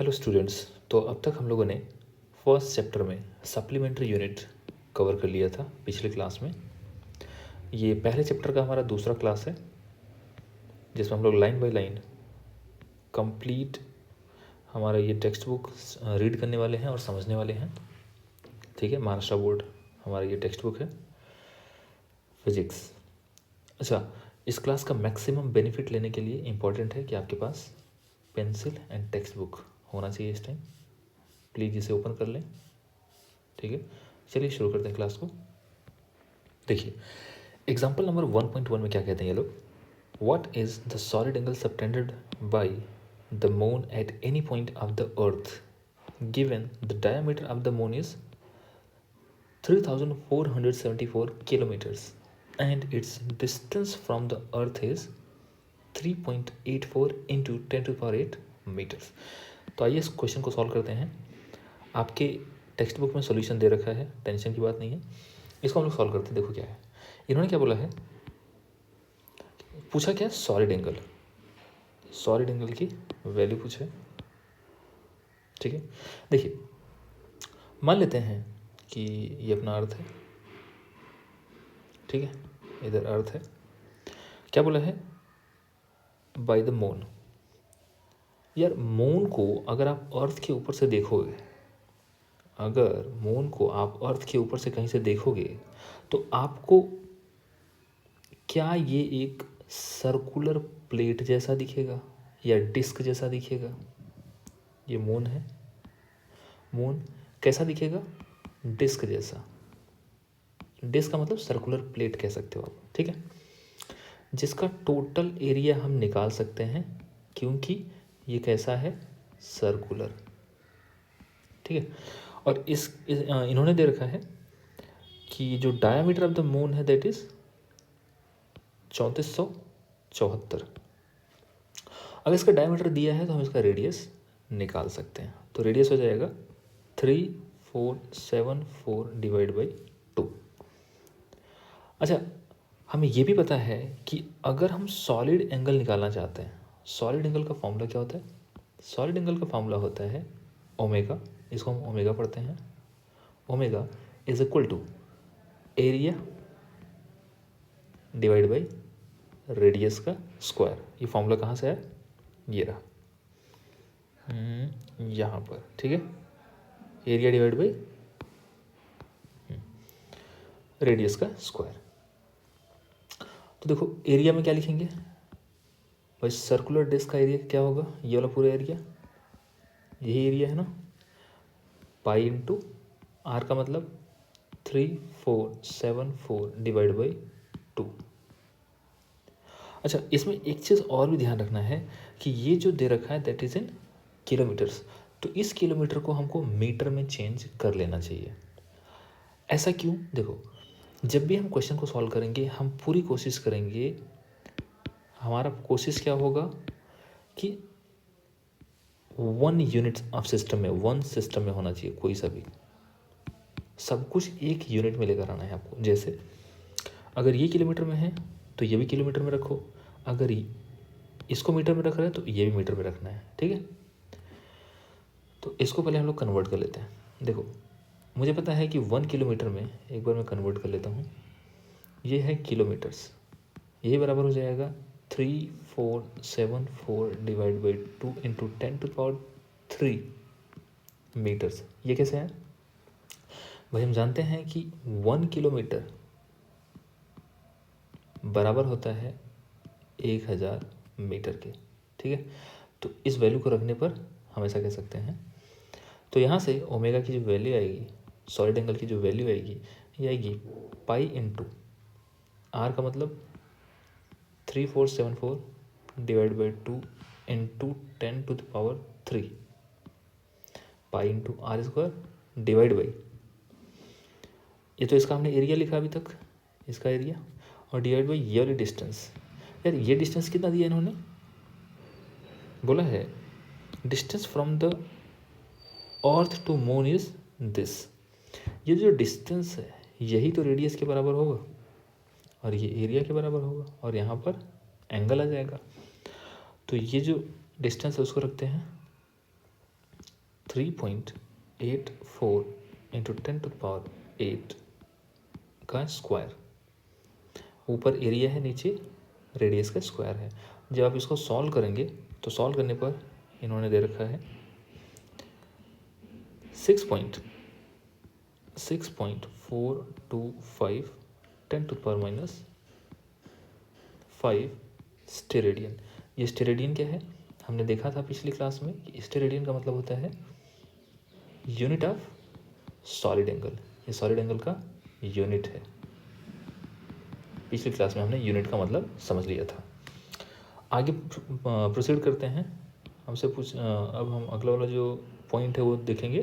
Hello students. तो अब तक हम लोगों ने फर्स्ट चैप्टर में सप्लीमेंट्री यूनिट कवर कर लिया था पिछले क्लास में। ये पहले चैप्टर का हमारा दूसरा क्लास है जिसमें हम लोग लाइन बाय लाइन कंप्लीट हमारा ये टेक्स्ट बुक रीड करने वाले हैं और समझने वाले हैं। ठीक है, महाराष्ट्र बोर्ड हमारा ये टेक्स्ट बुक है फिजिक्स। अच्छा, इस क्लास का मैक्सिमम बेनिफिट लेने के लिए इम्पॉर्टेंट है कि आपके पास पेंसिल एंड टेक्स्ट बुक होना चाहिए इस टाइम। प्लीज़ इसे ओपन कर लें। ठीक है, चलिए शुरू करते हैं क्लास को। देखिए, एग्जाम्पल नंबर 1.1 में क्या कहते हैं ये लोग। What is the solid angle subtended by the moon at any point of the earth given the diameter of the moon is 3474 kilometres and its distance from the earth is 3.84 into 10⁸ metres. तो आइए इस question को solve करते हैं। आपके text book में solution दे रखा है, टेंशन की बात नहीं है। इसको हम लोग सॉल्व करते हैं। देखो क्या है, इन्होंने क्या बोला है, पूछा क्या, सॉलिड एंगल। सॉलिड एंगल की वैल्यू पूछे। ठीक है, देखिए मान लेते हैं कि ये अपना अर्थ है। ठीक है, इधर अर्थ है। क्या बोला है, बाय द मून। यार मून को अगर आप अर्थ के ऊपर से देखोगे, अगर मून को आप अर्थ के ऊपर से कहीं से देखोगे तो आपको क्या ये एक सर्कुलर प्लेट जैसा दिखेगा या डिस्क जैसा दिखेगा। ये मून है, मून कैसा दिखेगा, डिस्क जैसा। डिस्क का मतलब सर्कुलर प्लेट कह सकते हो आप। ठीक है, जिसका टोटल एरिया हम निकाल सकते हैं क्योंकि ये कैसा है, सर्कुलर। ठीक है, और इन्होंने दे रखा है कि जो डायमीटर ऑफ द मून है दैट इज 3474। अगर इसका डायमीटर दिया है तो हम इसका रेडियस निकाल सकते हैं। तो रेडियस हो जाएगा 3474 डिवाइड बाई 2। अच्छा, हमें ये भी पता है कि अगर हम सॉलिड एंगल निकालना चाहते हैं, सॉलिड एंगल का फॉर्मूला क्या होता है। सॉलिड एंगल का फॉर्मूला होता है ओमेगा। इसको हम ओमेगा पढ़ते हैं। Omega is equal to area divide by radius का स्क्वायर। ये फॉर्मूला कहाँ से है, ये रहा यहाँ पर। ठीक है, एरिया डिवाइड बाई रेडियस का स्क्वायर। तो देखो एरिया में क्या लिखेंगे भाई, सर्कुलर डिस्क का एरिया क्या होगा, ये वाला पूरा एरिया, यही एरिया है ना। पाई इंटू आर का मतलब 3474 डिवाइड बाई 2। अच्छा, इसमें एक चीज़ और भी ध्यान रखना है कि ये जो दे रखा है दैट इज़ इन किलोमीटर्स। तो इस किलोमीटर को हमको मीटर में चेंज कर लेना चाहिए। ऐसा क्यों, देखो जब भी हम क्वेश्चन को सॉल्व करेंगे हम पूरी कोशिश करेंगे, हमारा कोशिश क्या होगा कि 1 यूनिट ऑफ सिस्टम में, 1 सिस्टम में होना चाहिए। कोई सा भी सब कुछ एक यूनिट में लेकर आना है आपको। जैसे अगर ये किलोमीटर में है तो ये भी किलोमीटर में रखो, अगर इसको मीटर में रख रहे हैं तो ये भी मीटर में रखना है। ठीक है, तो इसको पहले हम लोग कन्वर्ट कर लेते हैं। देखो मुझे पता है कि 1 किलोमीटर में, एक बार मैं कन्वर्ट कर लेता हूँ, ये है किलोमीटर्स। यही बराबर हो जाएगा 3474 डिवाइड बाई 2 इंटू 10⁻³ मीटर्स। ये कैसे है भाई, हम जानते हैं कि 1 किलोमीटर बराबर होता है 1000 मीटर के। ठीक है, तो इस वैल्यू को रखने पर हम ऐसा कह सकते हैं। तो यहाँ से ओमेगा की जो वैल्यू आएगी, सॉलिड एंगल की जो वैल्यू आएगी, ये आएगी पाई इंटू आर का मतलब 3474 divide by 2 into 10⁻³ pi into r square divide by, ये तो इसका हमने एरिया लिखा अभी तक, इसका एरिया, और डिवाइड बाई ये वाली डिस्टेंस। यार ये डिस्टेंस कितना दिया इन्होंने, बोला है distance from the earth to moon is this. ये जो डिस्टेंस है यही तो रेडियस के बराबर होगा और ये एरिया के बराबर होगा और यहाँ पर एंगल आ जाएगा। तो ये जो डिस्टेंस है उसको रखते हैं 3.84 इंटू 10⁸ का स्क्वायर। ऊपर एरिया है, नीचे रेडियस का स्क्वायर है। जब आप इसको सॉल्व करेंगे तो सॉल्व करने पर इन्होंने दे रखा है 6.425 10⁻5 स्टेरेडियन। ये स्टेरेडियन क्या है? हमने देखा था पिछली क्लास में कि स्टेरेडियन का मतलब होता है यूनिट ऑफ सॉलिड एंगल। ये सॉलिड एंगल का यूनिट है। पिछली क्लास में हमने यूनिट का मतलब समझ लिया था। आगे प्रोसीड करते हैं। हमसे अब हम अगला वाला जो पॉइंट है वो देखेंगे।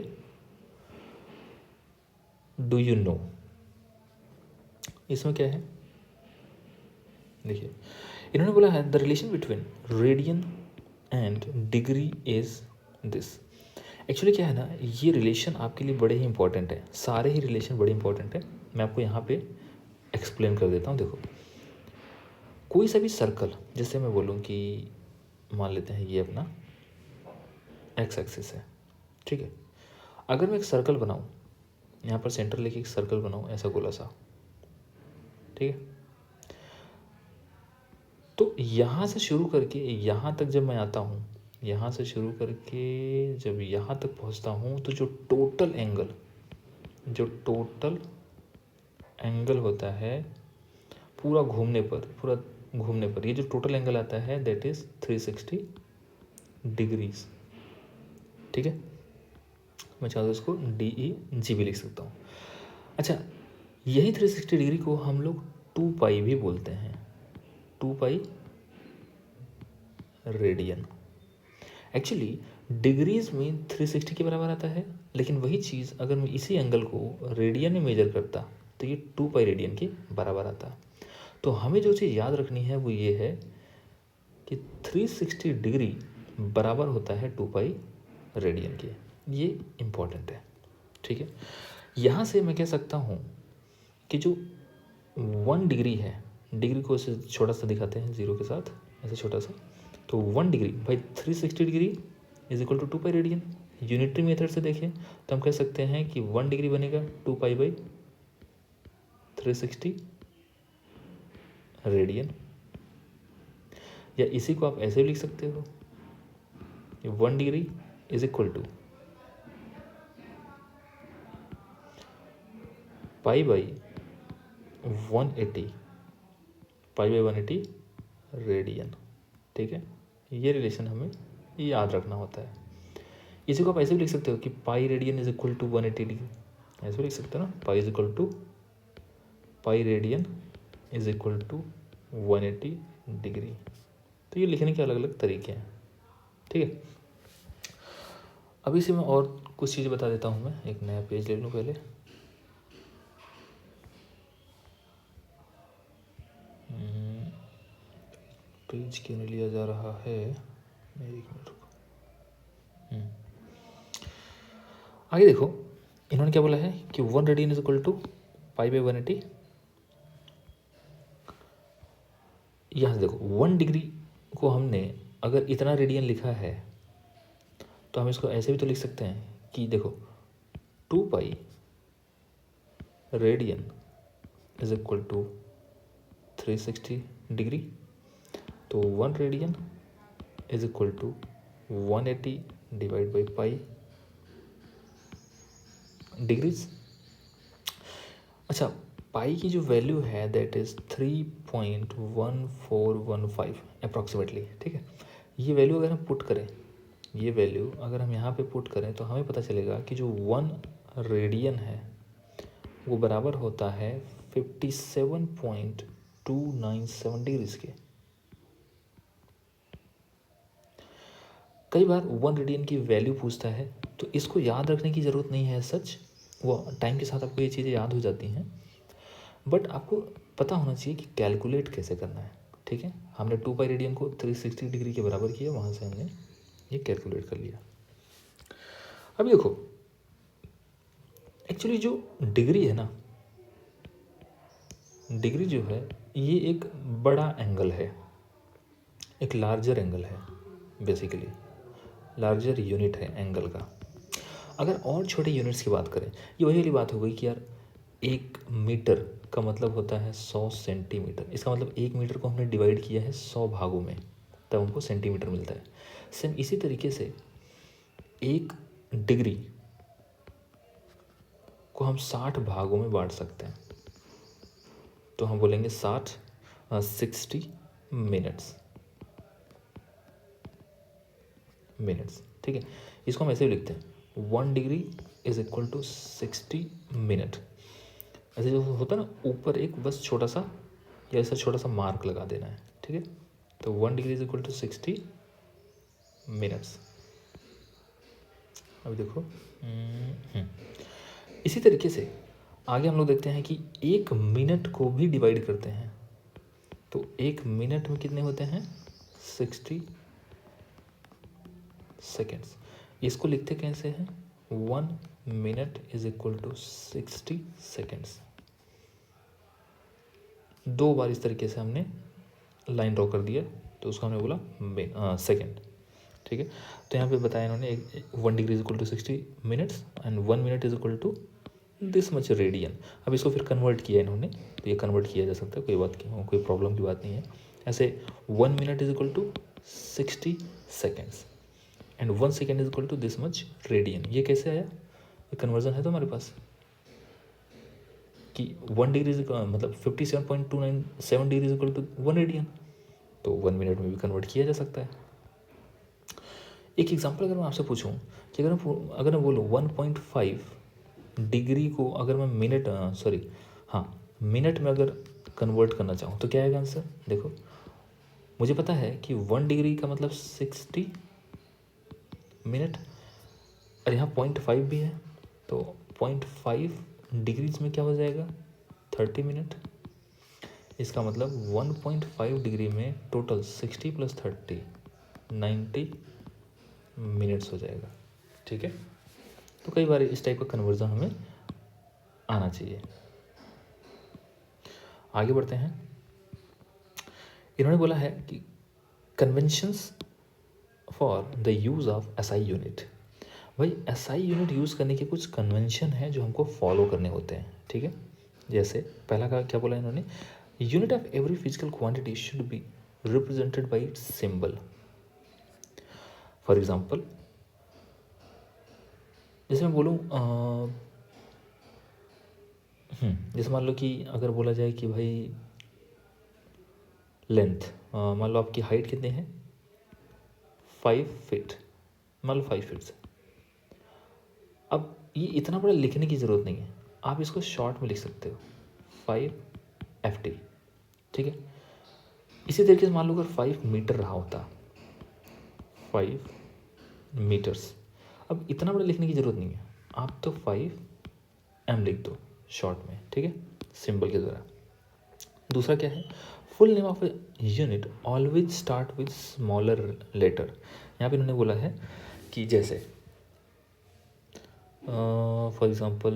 डू यू नो, इसमें क्या है? देखिए, इन्होंने बोला है the relation between radian and degree is this. Actually क्या है ना, ये रिलेशन आपके लिए बड़े ही इंपॉर्टेंट है। सारे ही रिलेशन बड़े इंपॉर्टेंट है। मैं आपको यहाँ पे एक्सप्लेन कर देता हूँ। देखो, कोई सा भी सर्कल, जैसे मैं बोलूँ कि मान लेते हैं ये अपना एक्स एक्सिस है, ठीक है। अगर मैं एक सर्कल बनाऊँ, यहाँ पर सेंटर लेके एक सर्कल बनाऊँ, ऐसा गोला सा, ठीक है। तो यहाँ से शुरू करके यहाँ तक जब मैं आता हूँ, यहाँ से शुरू करके जब यहाँ तक पहुँचता हूँ, तो जो टोटल एंगल होता है पूरा घूमने पर ये जो टोटल एंगल आता है दैट इज़ 360 डिग्रीज, ठीक है। मैं चाहता हूँ इसको DEG भी लिख सकता हूँ। अच्छा, यही 360 डिग्री को हम लोग 2 पाई भी बोलते हैं, 2 पाई रेडियन। एक्चुअली डिग्रीज में 360 के बराबर आता है, लेकिन वही चीज़ अगर मैं इसी एंगल को रेडियन में मेजर करता तो ये 2 पाई रेडियन के बराबर आता। तो हमें जो चीज़ याद रखनी है वो ये है कि 360 डिग्री बराबर होता है 2 पाई रेडियन के। ये इम्पॉर्टेंट है, ठीक है। यहाँ से मैं कह सकता हूँ कि जो 1 डिग्री है, डिग्री को ऐसे छोटा सा दिखाते हैं 0 के साथ, ऐसे छोटा सा, तो 1 degree by 360 degree is equal to 2 pi radian. Unitary method से देखें तो हम कह सकते हैं कि 1 डिग्री बनेगा 2 पाई बाई 360 रेडियन। या इसी को आप ऐसे भी लिख सकते हो, 1 degree is equal to pi by 180 radian, ठीक है। ये रिलेशन हमें याद रखना होता है। इसी को आप ऐसे भी लिख सकते हो कि pi radian is equal to 180 degree, ऐसे भी लिख सकते हो ना, pi is equal to pi radian is equal to 180 degree. तो ये लिखने के अलग अलग तरीके हैं, ठीक है। अभी से मैं और कुछ चीज़ें बता देता हूँ। मैं एक नया पेज ले लूँ पहले। पेज क्यों नहीं लिया जा रहा है? एक मिनट रुको। आगे देखो, इन्होंने क्या बोला है कि 1 radian is equal to pi by 180। यहाँ से देखो 1 डिग्री को हमने अगर इतना रेडियन लिखा है तो हम इसको ऐसे भी तो लिख सकते हैं कि देखो 2 pi radian is equal to 360 degree. तो 1 radian is equal to 180 divide by pi degrees. अच्छा, पाई की जो वैल्यू है दैट इज़ 3.1415 अप्रॉक्सीमेटली, ठीक है। ये वैल्यू अगर हम पुट करें, ये वैल्यू अगर हम यहाँ पे पुट करें तो हमें पता चलेगा कि जो 1 रेडियन है वो बराबर होता है 57.297 डिग्रीज के। कई बार 1 रेडियन की वैल्यू पूछता है तो इसको याद रखने की ज़रूरत नहीं है, सच वो टाइम के साथ आपको ये चीज़ें याद हो जाती हैं, बट आपको पता होना चाहिए कि कैलकुलेट कैसे करना है, ठीक है। हमने 2 पाई रेडियन को 360 डिग्री के बराबर किया, वहाँ से हमने ये कैलकुलेट कर लिया। अभी देखो, एक्चुअली जो डिग्री है ना, डिग्री जो है ये एक बड़ा एंगल है, एक लार्जर एंगल है, बेसिकली लार्जर यूनिट है एंगल का। अगर और छोटे यूनिट्स की बात करें, ये वही वाली बात हो गई कि यार 1 मीटर का मतलब होता है 100 सेंटीमीटर। इसका मतलब 1 मीटर को हमने डिवाइड किया है 100 भागों में, तब हमको सेंटीमीटर मिलता है। सेम इसी तरीके से 1 डिग्री को हम 60 भागों में बांट सकते हैं, तो हम बोलेंगे 60 मिनट्स। ठीक है, इसको हम ऐसे भी लिखते हैं 1 degree is equal to 60 minute. ऐसे जो होता है ना, ऊपर एक बस छोटा सा या ऐसा छोटा सा मार्क लगा देना है। ठीक है, तो 1 degree is equal to 60 minutes. अभी देखो, इसी तरीके से आगे हम लोग देखते हैं कि 1 मिनट को भी डिवाइड करते हैं, तो 1 मिनट में कितने होते हैं 60 सेकेंड्स। इसको लिखते कैसे हैं 1 minute is equal to 60 seconds. 2 बार इस तरीके से हमने लाइन ड्रॉ कर दिया, तो उसको हमने बोला सेकेंड। ठीक है, तो यहाँ पे बताया इन्होंने 1 degree is equal to 60 minutes and 1 minute is equal to this much radian. अब इसको फिर कन्वर्ट किया इन्होंने, तो ये कन्वर्ट किया जा सकता है, कोई प्रॉब्लम की बात नहीं है। ऐसे 1 minute is equal to 60 seconds and 1 second is equal to this much radian. ये कैसे आया, ये कन्वर्जन है तो हमारे पास कि 1 डिग्री मतलब 57.297 degree is equal to 1 radian, तो 1 मिनट में भी कन्वर्ट किया जा सकता है। एक एग्जांपल अगर मैं आपसे पूछूं कि अगर मैं बोलूँ 1.5 डिग्री को अगर मैं मिनट में अगर कन्वर्ट करना चाहूँ तो क्या आएगा आंसर। देखो, मुझे पता है कि 1 डिग्री का मतलब 60 मिनट, और यहाँ 0.5 भी है, तो 0.5 डिग्रीज में क्या हो जाएगा 30 मिनट। इसका मतलब 1.5 डिग्री में टोटल 60 + 30 90 मिनट्स हो जाएगा। ठीक है, तो कई बार इस टाइप का कन्वर्जन हमें आना चाहिए। आगे बढ़ते हैं। इन्होंने बोला है कि conventions for the use of SI unit. भाई एसआई यूनिट यूज़ करने के कुछ कन्वेंशन हैं जो हमको फॉलो करने होते हैं। ठीक है, जैसे पहला का क्या बोला इन्होंने, unit of every physical quantity should be represented by its symbol. For example, जैसे मैं बोलूँ जैसे मान लो कि अगर बोला जाए कि भाई लेंथ, मान लो आपकी हाइट कितनी है 5 फीट, मान लो 5 फीट से। अब ये इतना बड़ा लिखने की ज़रूरत नहीं है, आप इसको शॉर्ट में लिख सकते हो 5 FT। ठीक है, इसी तरीके से मान लो अगर 5 मीटर रहा होता, 5 मीटर्स, अब इतना बड़ा लिखने की ज़रूरत नहीं है, आप तो 5M लिख दो शॉर्ट में। ठीक है, सिंबल के द्वारा। दूसरा क्या है, full name of unit always start with smaller letter. यहाँ पे इन्होंने बोला है कि जैसे for example,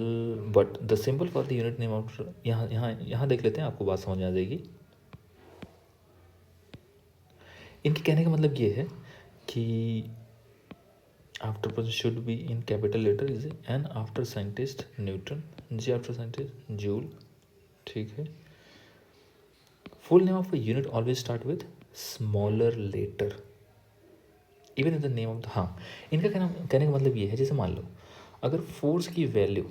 but the symbol for the unit name of, यहाँ देख लेते हैं, आपको बात समझ आ जाएगी। इनके कहने का मतलब ये है कि after person should be in capital letter is N after scientist Newton, G after scientist Joule. ठीक है, full name of a unit always start with smaller letter even in the name of the. हाँ, इनका कहने का मतलब ये है, जैसे मान लो अगर फोर्स की वैल्यू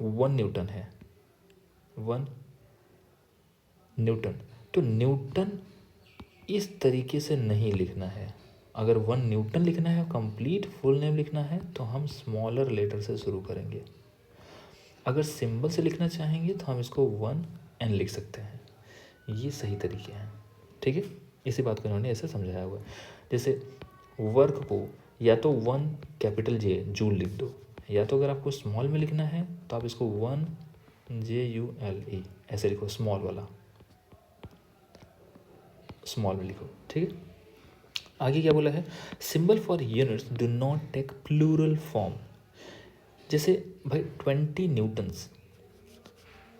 1 न्यूटन है, 1 न्यूटन, तो न्यूटन इस तरीके से नहीं लिखना है। अगर 1 न्यूटन लिखना है, कंप्लीट फुल नेम लिखना है, तो हम स्मॉलर लेटर से शुरू करेंगे। अगर सिंबल से लिखना चाहेंगे तो हम इसको 1N लिख सकते हैं। ये सही तरीके हैं। ठीक है, इसी बात को इन्होंने ऐसे समझाया हुआ है। जैसे वर्क को या तो 1 कैपिटल J जूल लिख दो, या तो अगर आपको स्मॉल में लिखना है तो आप इसको 1JULE ऐसे लिखो, स्मॉल वाला स्मॉल में लिखो। ठीक है, आगे क्या बोला है, symbol for units do not take plural form. जैसे भाई 20 न्यूटन्स,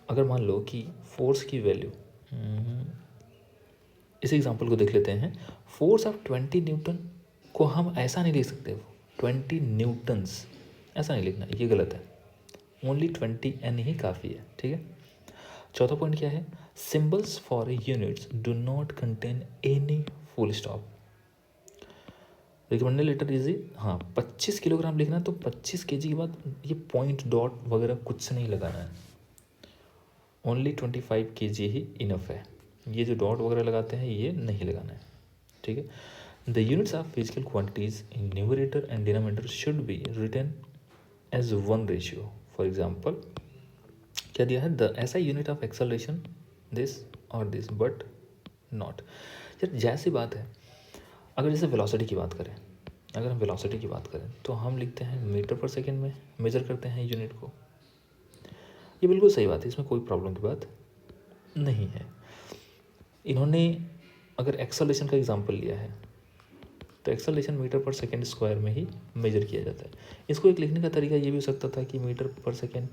अगर मान लो कि फोर्स की वैल्यू, इस एग्जांपल को देख लेते हैं, फोर्स ऑफ 20 न्यूटन को हम ऐसा नहीं लिख सकते 20 न्यूटन्स, ऐसा नहीं लिखना, ये गलत है, ओनली 20 N ही काफ़ी है, ठीक है। चौथा पॉइंट क्या है, symbols for units do not contain any full stop. Recommended letter is, हाँ 25 किलोग्राम लिखना है तो 25 kg के बाद ये पॉइंट डॉट वगैरह कुछ नहीं लगाना है, ओनली 25 kg ही इनफ है, ये जो डॉट वगैरह लगाते हैं ये नहीं लगाना है, ठीक है। The units of physical quantities in numerator and denominator should be written as 1 ratio. For example क्या दिया है, द ऐसा यूनिट ऑफ एक्सेलरेशन दिस और दिस बट नॉट। यार जैसी बात है, अगर जैसे वेलोसिटी की बात करें, अगर हम वेलोसिटी की बात करें तो हम लिखते हैं मीटर पर सेकेंड में मेजर करते हैं यूनिट को, ये बिल्कुल सही बात है, इसमें कोई प्रॉब्लम की बात नहीं है। इन्होंने अगर एक्सेलरेशन का एग्जांपल लिया है तो एक्सेलरेशन मीटर पर सेकेंड स्क्वायर में ही मेजर किया जाता है। इसको एक लिखने का तरीका ये भी हो सकता था कि मीटर पर सेकेंड,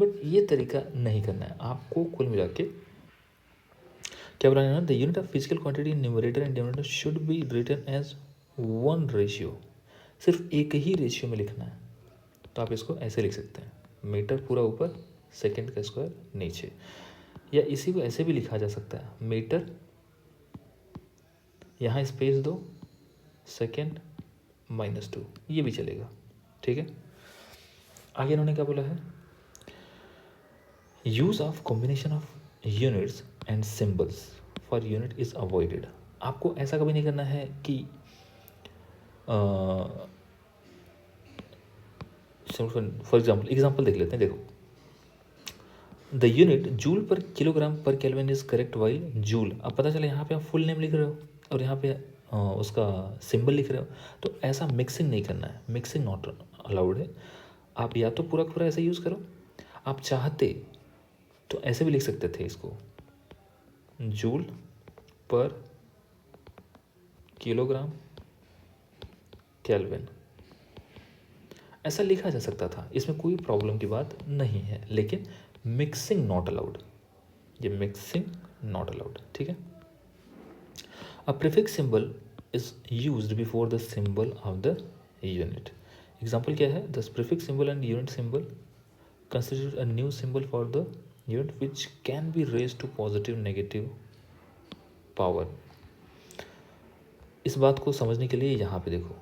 बट ये तरीका नहीं करना है आपको। कुल मिला के क्या बोला, the unit of physical quantity in numerator and denominator should be written as 1 ratio, सिर्फ एक ही रेशियो में लिखना है। तो आप इसको ऐसे लिख सकते हैं, मीटर पूरा ऊपर, सेकेंड का स्क्वायर नीचे, या इसी को ऐसे भी लिखा जा सकता है, मीटर यहाँ स्पेस दो, सेकेंड -2, ये भी चलेगा, ठीक है। आगे इन्होंने क्या बोला है, use of combination of units and symbols for unit is avoided. आपको ऐसा कभी नहीं करना है कि फॉर एग्जाम्पल देख लेते हैं, देखो द यूनिट जूल पर किलोग्राम पर kelvin is correct while joule. अब पता चला यहाँ पे आप फुल नेम लिख रहे हो और यहाँ पे उसका सिंबल लिख रहे हो, तो ऐसा मिक्सिंग नहीं करना है, मिक्सिंग नॉट अलाउड है। आप या तो पूरा पूरा ऐसे यूज़ करो, आप चाहते तो ऐसे भी लिख सकते थे इसको, जूल पर किलोग्राम केल्विन, ऐसा लिखा जा सकता था, इसमें कोई प्रॉब्लम की बात नहीं है, लेकिन मिक्सिंग नॉट अलाउड, ये मिक्सिंग नॉट अलाउड, ठीक है। A prefix symbol is used before the symbol of the unit. Example क्या है, the prefix symbol and unit symbol constitute a new symbol for the unit which can be raised to positive negative power। इस बात को समझने के लिए यहाँ पे देखो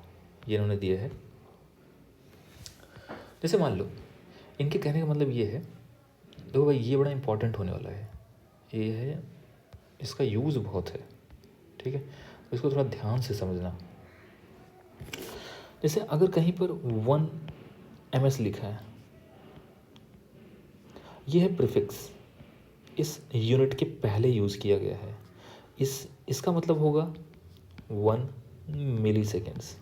ये इन्होंने दिया है, जैसे मान लो इनके कहने का मतलब ये है, देखो भाई ये बड़ा इंपॉर्टेंट होने वाला है, ये है इसका यूज़ बहुत है, ठीक है, तो इसको थोड़ा ध्यान से समझना। जैसे अगर कहीं पर 1 ms लिखा है, ये है प्रीफिक्स, इस यूनिट के पहले यूज़ किया गया है, इसका मतलब होगा 1 मिली सेकेंड्स,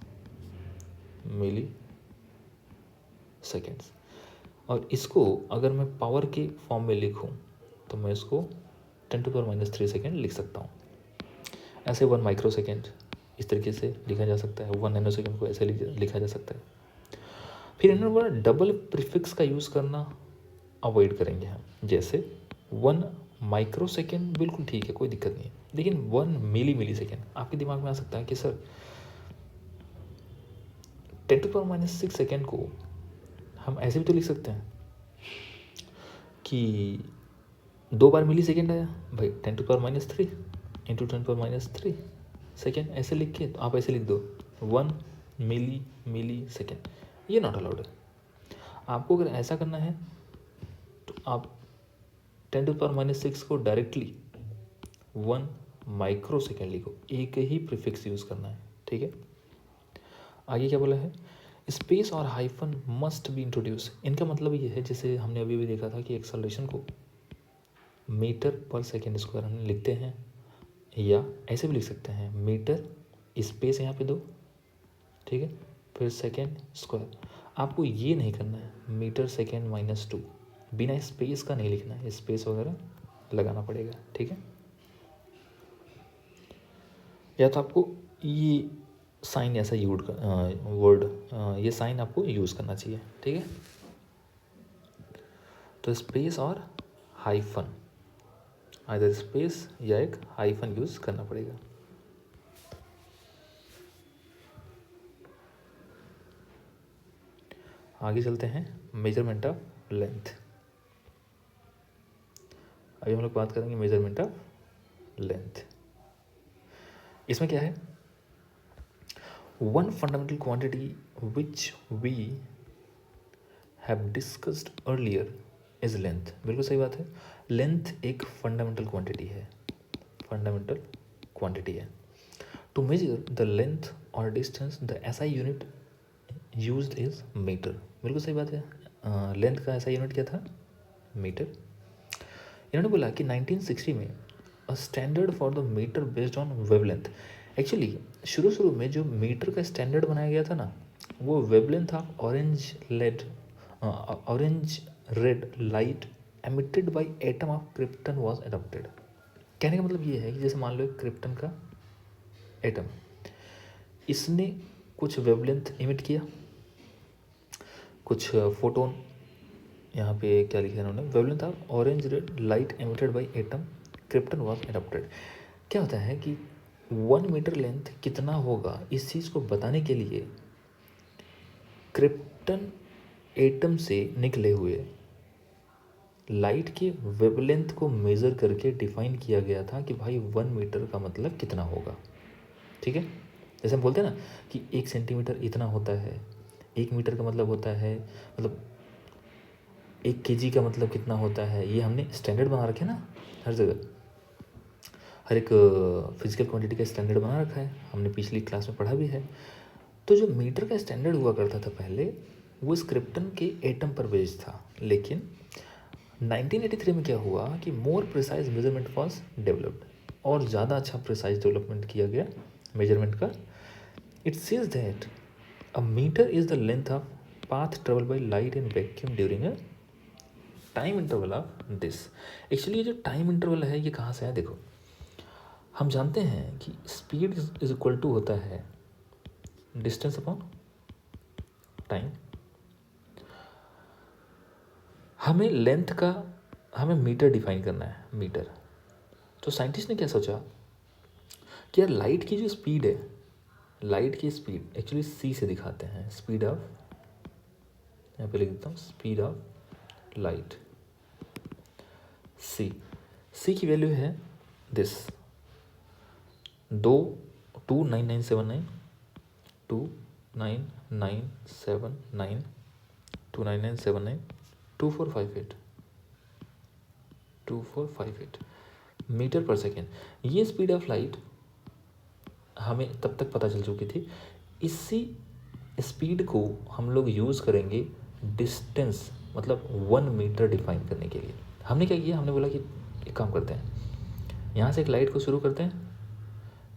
और इसको अगर मैं पावर के फॉर्म में लिखूं तो मैं इसको 10⁻³ सेकेंड लिख सकता हूँ। ऐसे 1 माइक्रो सेकेंड इस तरीके से लिखा जा सकता है, 1 नैनो सेकेंड को ऐसे लिखा जा सकता है। फिर इन्होंने बोला डबल प्रीफिक्स का यूज़ करना अवॉइड करेंगे हम, जैसे 1 माइक्रो सेकेंड बिल्कुल ठीक है, कोई दिक्कत नहीं है, लेकिन 1 मिली सेकेंड आपके दिमाग में आ सकता है कि सर 10⁻6 सेकेंड को हम ऐसे भी तो लिख सकते हैं कि 2 बार मिली सेकेंड आया भाई, 10⁻³ इंटू 10⁻³ सेकेंड, ऐसे लिख के तो आप ऐसे लिख दो 1 मिली सेकेंड, ये नॉट अलाउड है। आपको अगर ऐसा करना है तो आप 10⁻6 को डायरेक्टली 1 माइक्रो सेकेंड लिखो, एक ही प्रीफिक्स यूज़ करना है, ठीक है। आगे क्या बोला है, स्पेस और हाइफन मस्ट बी इंट्रोड्यूस। इनका मतलब ये है, जैसे हमने अभी भी देखा था कि एक्सेलरेशन को मीटर पर सेकेंड स्क्वायर हम लिखते हैं, या ऐसे भी लिख सकते हैं मीटर स्पेस यहाँ पे दो, ठीक है, फिर सेकेंड स्क्वायर। आपको ये नहीं करना है मीटर सेकेंड -2, बिना स्पेस का नहीं लिखना है, स्पेस वगैरह लगाना पड़ेगा, ठीक है। या तो आपको ये साइन ऐसा ये साइन आपको यूज़ करना चाहिए, ठीक है। तो स्पेस और हाइफन, आइदर स्पेस या एक हाइफन यूज़ करना पड़ेगा। आगे चलते हैं मेजरमेंट ऑफ लेंथ। अभी हम लोग बात करेंगे मेजरमेंट ऑफ लेंथ। इसमें क्या है, one fundamental quantity which we have discussed earlier is length. बिल्कुल सही बात है, लेंथ एक फंडामेंटल क्वांटिटी है, फंडामेंटल क्वांटिटी है। टू मेजर द लेंथ और distance the SI unit used is metre. बिल्कुल सही बात है, लेंथ का एसआई यूनिट क्या था, मीटर। इन्होंने बोला कि 1960 में a standard for the metre based on wavelength. Actually शुरू में जो मीटर का स्टैंडर्ड बनाया गया था ना, वो wavelength of orange red light emitted by atom of krypton was adopted. कहने का मतलब ये है कि जैसे मान लो क्रिप्टन का एटम, इसने कुछ वेवलेंथ इमिट किया, कुछ फोटोन, यहाँ पे क्या लिखा है इन्होंने, wavelength of orange red light emitted by atom krypton was adopted. क्या होता है कि 1 मीटर लेंथ कितना होगा इस चीज़ को बताने के लिए क्रिप्टन एटम से निकले हुए लाइट के वेवलेंथ को मेज़र करके डिफाइन किया गया था कि भाई 1 मीटर का मतलब कितना होगा। ठीक है, जैसे हम बोलते हैं ना कि 1 सेंटीमीटर इतना होता है, 1 मीटर का मतलब होता है, मतलब 1 केजी का मतलब कितना होता है, ये हमने स्टैंडर्ड बना रखे ना हर जगह, हर एक फिजिकल क्वांटिटी का स्टैंडर्ड बना रखा है, हमने पिछली क्लास में पढ़ा भी है। तो जो मीटर का स्टैंडर्ड हुआ करता था पहले, वो क्रिप्टन के एटम पर बेस्ड था। लेकिन 1983 में क्या हुआ कि more precise measurement was developed, और ज़्यादा अच्छा प्रिसाइज डेवलपमेंट किया गया मेजरमेंट का। It says that a metre is the length of path travel by light in vacuum during a time interval of this. Actually ये जो टाइम इंटरवल है ये कहाँ से है, देखो हम जानते हैं कि स्पीड इज इक्वल टू होता है डिस्टेंस अपॉन टाइम। हमें लेंथ का, हमें मीटर डिफाइन करना है, मीटर। तो साइंटिस्ट ने क्या सोचा कि यार लाइट की जो स्पीड है, लाइट की स्पीड एक्चुअली सी से दिखाते हैं, स्पीड ऑफ, यहाँ पे लिख देता हूँ स्पीड ऑफ लाइट, सी की वैल्यू है दिस 29979 29979 29979 2458 2458 मीटर पर सेकेंड। ये स्पीड ऑफ लाइट हमें तब तक पता चल चुकी थी। इसी स्पीड को हम लोग यूज़ करेंगे डिस्टेंस, मतलब 1 मीटर डिफाइन करने के लिए। हमने क्या किया, हमने बोला कि एक काम करते हैं, यहाँ से एक लाइट को शुरू करते हैं,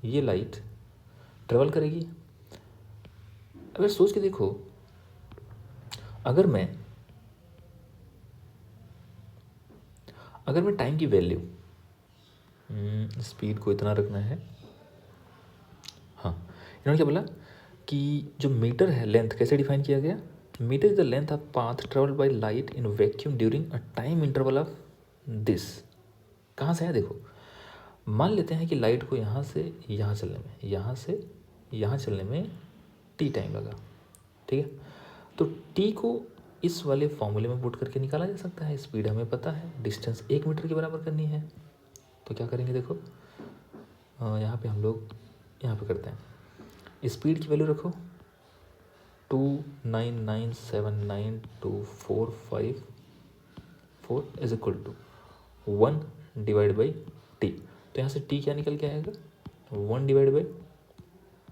ये लाइट ट्रेवल करेगी। अगर सोच के देखो, अगर मैं टाइम की वैल्यू, स्पीड को इतना रखना है, हाँ इन्होंने क्या बोला कि जो मीटर है, लेंथ कैसे डिफाइन किया गया, metre is the length of path travelled by light in vacuum during a time interval of this. कहाँ से है देखो, मान लेते हैं कि लाइट को यहाँ से यहाँ चलने में, यहाँ से यहाँ चलने में टी टाइम लगा, ठीक है। तो टी को इस वाले फॉर्मूले में पुट करके निकाला जा सकता है। स्पीड हमें पता है, डिस्टेंस 1 मीटर के बराबर करनी है। तो क्या करेंगे देखो, यहाँ पे हम लोग यहाँ पे करते हैं, स्पीड की वैल्यू रखो 299792454 is equal to 1 divide by T. तो यहाँ से टी क्या निकल के आएगा, 1 डिवाइड बाई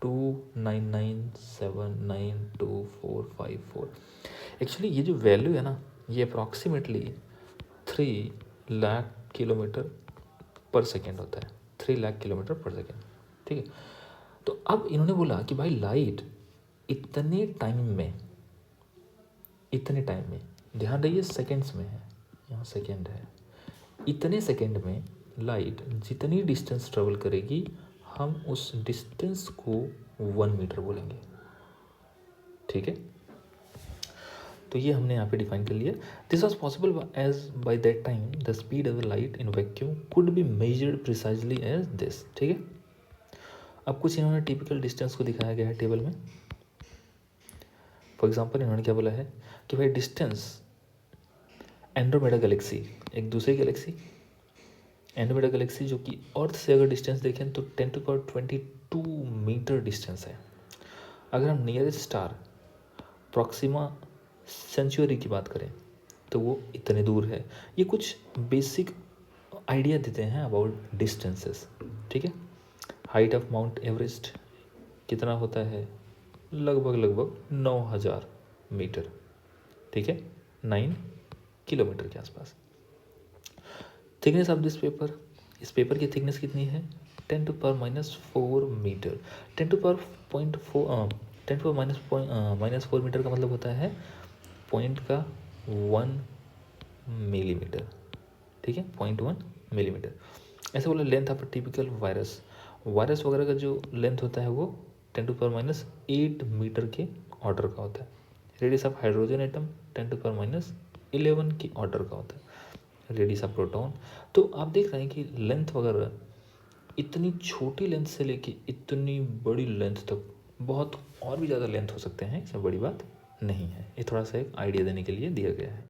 299792454। एक्चुअली ये जो वैल्यू है ना, ये अप्रॉक्सीमेटली 3 लाख किलोमीटर पर सेकेंड होता है, 3 लाख किलोमीटर पर सेकेंड, ठीक है। तो अब इन्होंने बोला कि भाई लाइट इतने टाइम में, ध्यान रहिए सेकेंड्स में है, यहाँ सेकेंड है, इतने सेकेंड में लाइट जितनी डिस्टेंस ट्रेवल करेगी, हम उस डिस्टेंस को 1 मीटर बोलेंगे, ठीक है। तो ये हमने यहाँ पे डिफाइन कर लिया। This was possible as by that time the speed of the light in vacuum could be measured precisely as this, ठीक है। अब कुछ इन्होंने टिपिकल डिस्टेंस को दिखाया गया है टेबल में। फॉर एग्जाम्पल इन्होंने क्या बोला है कि भाई डिस्टेंस एंड्रोमेडा गैलेक्सी, एक दूसरी गैलेक्सी एंड्रोमेडा गैलेक्सी जो कि अर्थ से अगर डिस्टेंस देखें तो 10⁻22 मीटर डिस्टेंस है। अगर हम नियरेस्ट स्टार प्रॉक्सिमा सेंचुरी की बात करें तो वो इतने दूर है। ये कुछ बेसिक आइडिया देते हैं अबाउट डिस्टेंसेस, ठीक है। हाइट ऑफ माउंट एवरेस्ट कितना होता है, लगभग 9000 मीटर, ठीक है, 9 किलोमीटर के आसपास। थिकनेस ऑफ दिस पेपर, इस पेपर की थिकनेस कितनी है, 10⁻⁻4 मीटर। 10⁻⁻4 मीटर का मतलब होता है पॉइंट का 1 मिलीमीटर, ठीक है, 0.1 मिलीमीटर। ऐसे बोला length of typical virus, virus वगैरह का जो लेंथ होता है वो 10⁻8 मीटर के ऑर्डर का होता है। रेडियस ऑफ हाइड्रोजन एटम 10⁻11 की ऑर्डर का होता है। रेडियस ऑफ प्रोटॉन, तो आप देख रहे हैं कि लेंथ वगैरह इतनी छोटी लेंथ से लेके इतनी बड़ी लेंथ तक, बहुत और भी ज़्यादा लेंथ हो सकते हैं, इसमें बड़ी बात नहीं है। ये थोड़ा सा एक आइडिया देने के लिए दिया गया है।